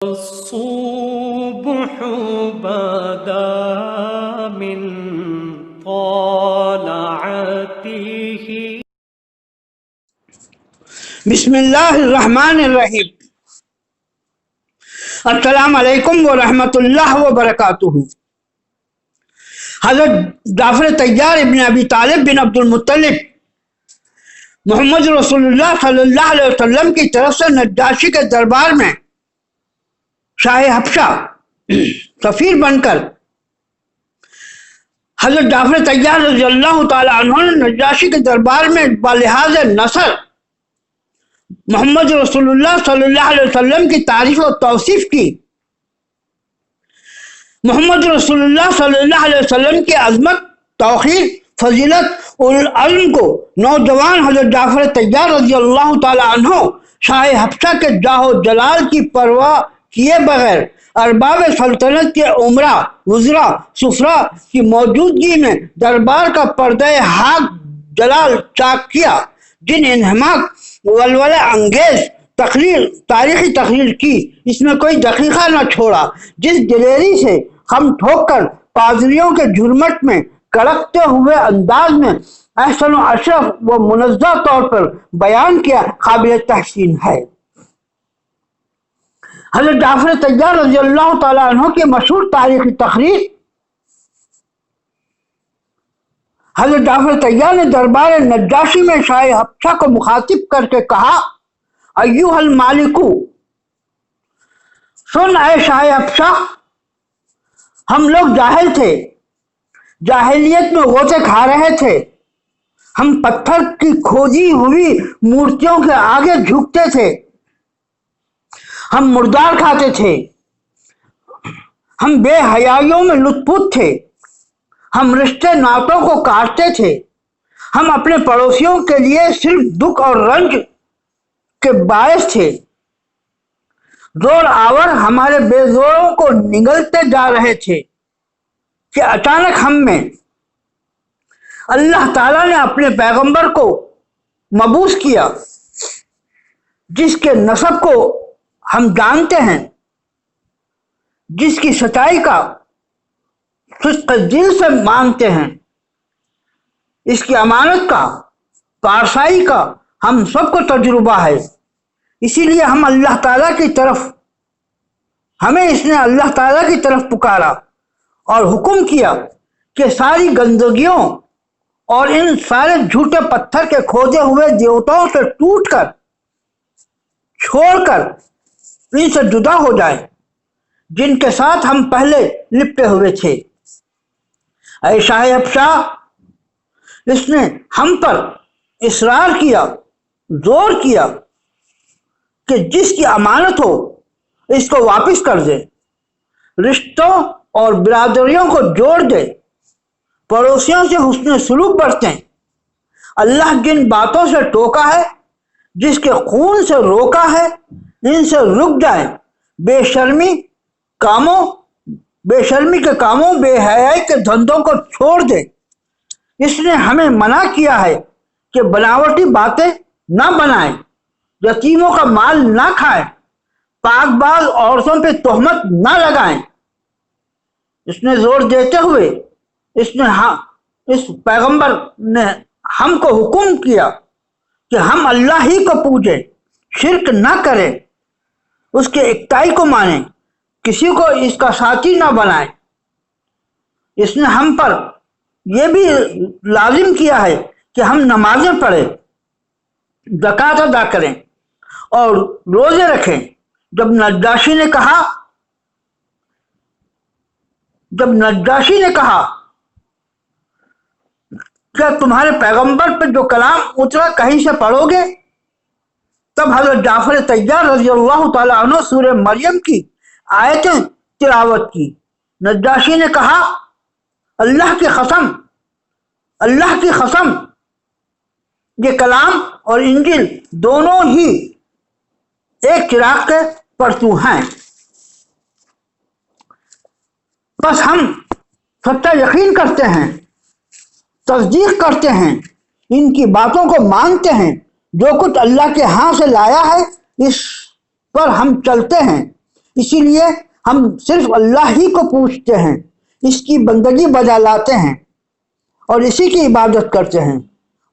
الصبح بدا من طلعته. بسم اللہ الرحمن الرحیم۔ السلام علیکم ورحمۃ اللہ وبرکاتہ۔ حضرت جعفر طیار ابن ابی طالب بن عبد المطلب محمد رسول اللہ صلی اللہ علیہ وسلم کی طرف سے نجاشی کے دربار میں شاہ حبشہ سفیر بن کر حضرت جعفر طیار رضی اللہ تعالی عنہ نے نجاشی کے دربار میں بلحاظ نثر محمد رسول اللہ صلی اللہ علیہ وسلم کی تعریف و توصیف کی۔ محمد رسول اللہ صلی اللہ علیہ وسلم کی عظمت، توقیر، فضیلت اور علم کو نوجوان حضرت جعفر طیار رضی اللہ تعالی عنہ شاہ حبشہ کے جاہ و جلال کی پرواہ کیے بغیر ارباب سلطنت کے عمرا، وزراء، سفراء کی موجودگی میں دربار کا پردہ حق جلال چاک کیا۔ جن انہماک ولولہ انگیز تاریخی تقریر کی، اس میں کوئی دقیقہ نہ چھوڑا، جس دلیری سے ہم ٹھوک کر پادریوں کے جھرمٹ میں کڑکتے ہوئے انداز میں احسن و اشرف و منزہ طور پر بیان کیا، قابل تحسین ہے۔ حضرت جعفر طیار رضی اللہ تعالیٰ عنہ کی مشہور تاریخی تقریر، حضرت جعفر طیار نے دربار نجاشی میں شاہ حبشہ کو مخاطب کر کے کہا، ایوہ المالکو، سن اے شاہ حبشہ، ہم لوگ جاہل تھے، جاہلیت میں غوطے کھا رہے تھے، ہم پتھر کی کھودی ہوئی مورتیوں کے آگے جھکتے تھے، ہم مردار کھاتے تھے، ہم بے حیائیوں میں لت پت تھے، ہم رشتے ناتوں کو کاٹتے تھے، ہم اپنے پڑوسیوں کے لیے صرف دکھ اور رنج کے باعث تھے، زور آور ہمارے بے زوروں کو نگلتے جا رہے تھے کہ اچانک ہم میں اللہ تعالیٰ نے اپنے پیغمبر کو مبعوث کیا، جس کے نسب کو ہم جانتے ہیں، جس کی سچائی کا صدق دل سے مانتے ہیں، اس کی امانت کا، پارسائی کا ہم سب کو تجربہ ہے، اسی لیے ہمیں اس نے اللہ تعالیٰ کی طرف پکارا اور حکم کیا کہ ساری گندگیوں اور ان سارے جھوٹے پتھر کے کھودے ہوئے دیوتاؤں سے ٹوٹ کر، چھوڑ کر ان سے جدا ہو جائے جن کے ساتھ ہم پہلے لپٹے ہوئے تھے۔ اے شاہ حبشہ، اس نے ہم پر اصرار کیا، زور کیا کہ جس کی امانت ہو اس کو واپس کر دے، رشتوں اور برادریوں کو جوڑ دے، پڑوسیوں سے حسن سلوک برتیں، اللہ جن باتوں سے ٹوکا ہے، جس کے خون سے روکا ہے، ان سے رک جائیں، بے شرمی کے کاموں، بے حیائی کے دھندوں کو چھوڑ دیں۔ اس نے ہمیں منع کیا ہے کہ بناوٹی باتیں نہ بنائیں، یتیموں کا مال نہ کھائیں، پاک باز عورتوں پہ تہمت نہ لگائیں۔ اس نے زور دیتے ہوئے اس پیغمبر نے ہم کو حکم کیا کہ ہم اللہ ہی کو پوجیں، شرک نہ کریں، اس کے اکتائی کو مانیں، کسی کو اس کا ساتھی نہ بنائیں۔ اس نے ہم پر یہ بھی لازم کیا ہے کہ ہم نمازیں پڑھیں، زکوٰۃ ادا کریں اور روزے رکھیں۔ جب نجاشی نے کہا کیا تمہارے پیغمبر پہ جو کلام اترا کہیں سے پڑھو گے؟ تب حضرت جعفر طیار رضی اللہ تعالیٰ عنہ سورہ مریم کی آیتیں تلاوت کی۔ نجاشی نے کہا، اللہ کی قسم، یہ کلام اور انجیل دونوں ہی ایک چراغ کے پرتو ہیں، بس ہم سچا یقین کرتے ہیں، تصدیق کرتے ہیں، ان کی باتوں کو مانتے ہیں، جو کچھ اللہ کے ہاں سے لایا ہے اس پر ہم چلتے ہیں، اسی لیے ہم صرف اللہ ہی کو پوچھتے ہیں، اس کی بندگی بجا لاتے ہیں اور اسی کی عبادت کرتے ہیں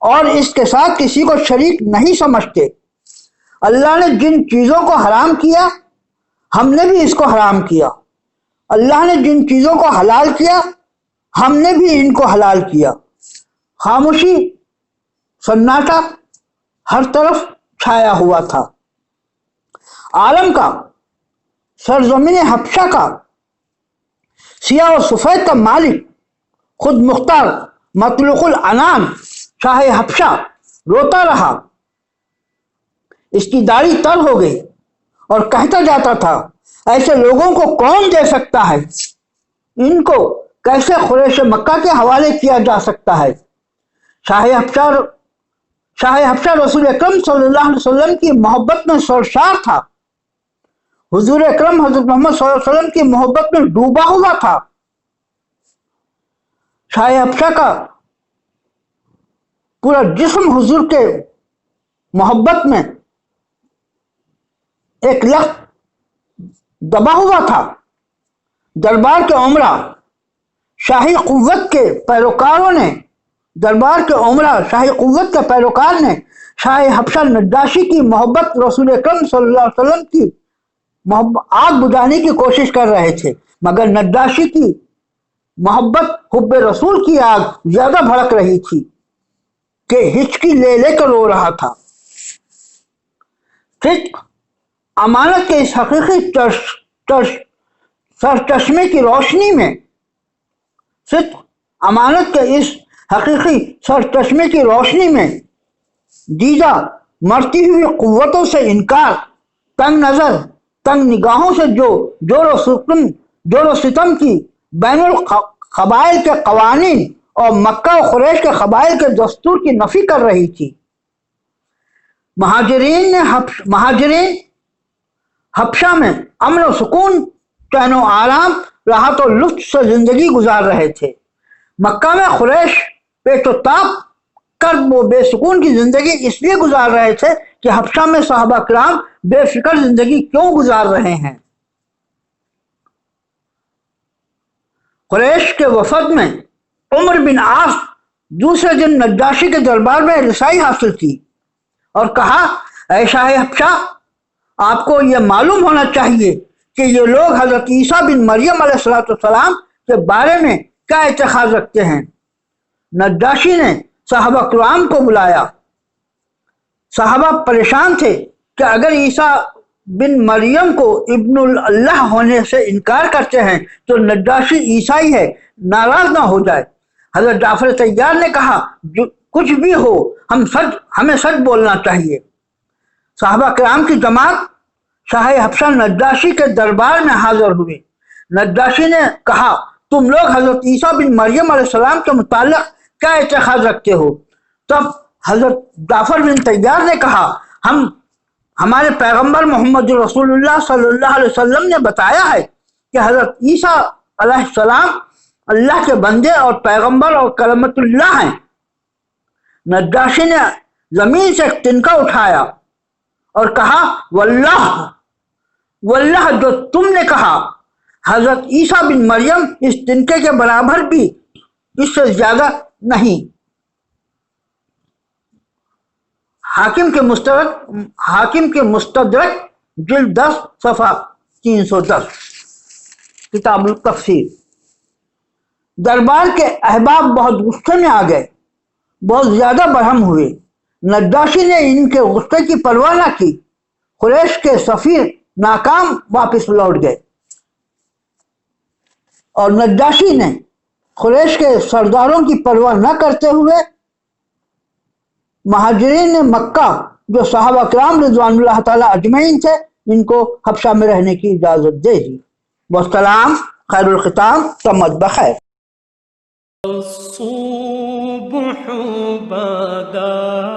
اور اس کے ساتھ کسی کو شریک نہیں سمجھتے۔ اللہ نے جن چیزوں کو حرام کیا ہم نے بھی اس کو حرام کیا، اللہ نے جن چیزوں کو حلال کیا ہم نے بھی ان کو حلال کیا۔ خاموشی، سناٹا ہر طرف چھایا ہوا تھا۔ عالم کا، سرزمین حبشہ کا، سیاہ و سفید کا مالک، خود مختار مطلق العنان شاہ حبشہ روتا رہا۔ اس کی داڑھی تر ہو گئی اور کہتا جاتا تھا، ایسے لوگوں کو کون دے سکتا ہے؟ ان کو کیسے قریش مکہ کے حوالے کیا جا سکتا ہے؟ شاہ حبشہ رسول اکرم صلی اللہ علیہ وسلم کی محبت میں سرشار تھا، حضور اکرم حضرت محمد صلی اللہ علیہ وسلم کی محبت میں ڈوبا ہوا تھا۔ شاہ حبشہ کا پورا جسم حضور کے محبت میں ایک لخت دبا ہوا تھا۔ دربار کے عمرہ شاہی قوت کے پیروکاروں نے شاہ حبشہ نجاشی کی محبت رسول اکرم صلی اللہ علیہ وسلم کی آگ بجھانے کی کوشش کر رہے تھے، مگر نجاشی کی محبت حب رسول کی آگ زیادہ بھڑک رہی تھی کہ ہچکی لے لے کر رو رہا تھا۔ صدق امانت کے اس حقیقی سرچشمے کی روشنی میں دیدہ مرتی ہوئی قوتوں سے انکار، تنگ نظر تنگ نگاہوں سے جو جور و ستم کی بین القبائل کے قوانین اور مکہ و قریش کے قبائل کے دستور کی نفی کر رہی تھی۔ مہاجرین حبشہ میں امن و سکون، چین و آرام، راحت و لطف سے زندگی گزار رہے تھے۔ مکہ میں قریش پیچ و تاب کرب و بے سکون کی زندگی اس لیے گزار رہے تھے کہ حبشہ میں صحابہ کرام بے فکر زندگی کیوں گزار رہے ہیں۔ قریش کے وفد میں عمر بن عاص دوسرے دن نجاشی کے دربار میں رسائی حاصل کی اور کہا، اے شاہ حبشہ، آپ کو یہ معلوم ہونا چاہیے کہ یہ لوگ حضرت عیسیٰ بن مریم علیہ السلام کے بارے میں کیا اعتقاد رکھتے ہیں۔ نجاشی نے صحابہ کرام کو بلایا۔ صحابہ پریشان تھے کہ اگر عیسیٰ بن مریم کو ابن اللہ ہونے سے انکار کرتے ہیں تو نجاشی عیسائی ہے، ناراض نہ ہو جائے۔ حضرت جعفر طیار نے کہا، کچھ بھی ہو ہمیں سچ بولنا چاہیے۔ صحابہ کرام کی جماعت شاہ حبشہ نجاشی کے دربار میں حاضر ہوئی۔ نجاشی نے کہا، تم لوگ حضرت عیسیٰ بن مریم علیہ السلام کے متعلق کیا اعتقاد رکھتے ہو؟ تب حضرت جعفر بن طیار نے کہا، ہمارے پیغمبر محمد رسول اللہ صلی اللہ علیہ وسلم نے بتایا ہے کہ حضرت عیسیٰ علیہ السلام اللہ کے بندے اور پیغمبر اور کلمت اللہ ہیں۔ نجاشی نے زمین سے ایک تنکا اٹھایا اور کہا، واللہ جو تم نے کہا حضرت عیسیٰ بن مریم اس تنکے کے برابر بھی اس سے زیادہ نہیں۔ حاکم کے مستدرک جلد 10 صفحہ 310، کتاب التفسیر۔ دربار کے احباب بہت غصے میں آ گئے، بہت زیادہ برہم ہوئے۔ نجاشی نے ان کے غصے کی پرواہ نہ کی۔ قریش کے سفیر ناکام واپس لوٹ گئے اور نجاشی نے قریش کے سرداروں کی پرواہ نہ کرتے ہوئے مہاجرین مکہ جو صحابہ کرام رضوان اللہ تعالی اجمعین تھے ان کو حبشہ میں رہنے کی اجازت دے دی۔ والسلام، خیر الختام، تمت بخیر۔ الصبح بدا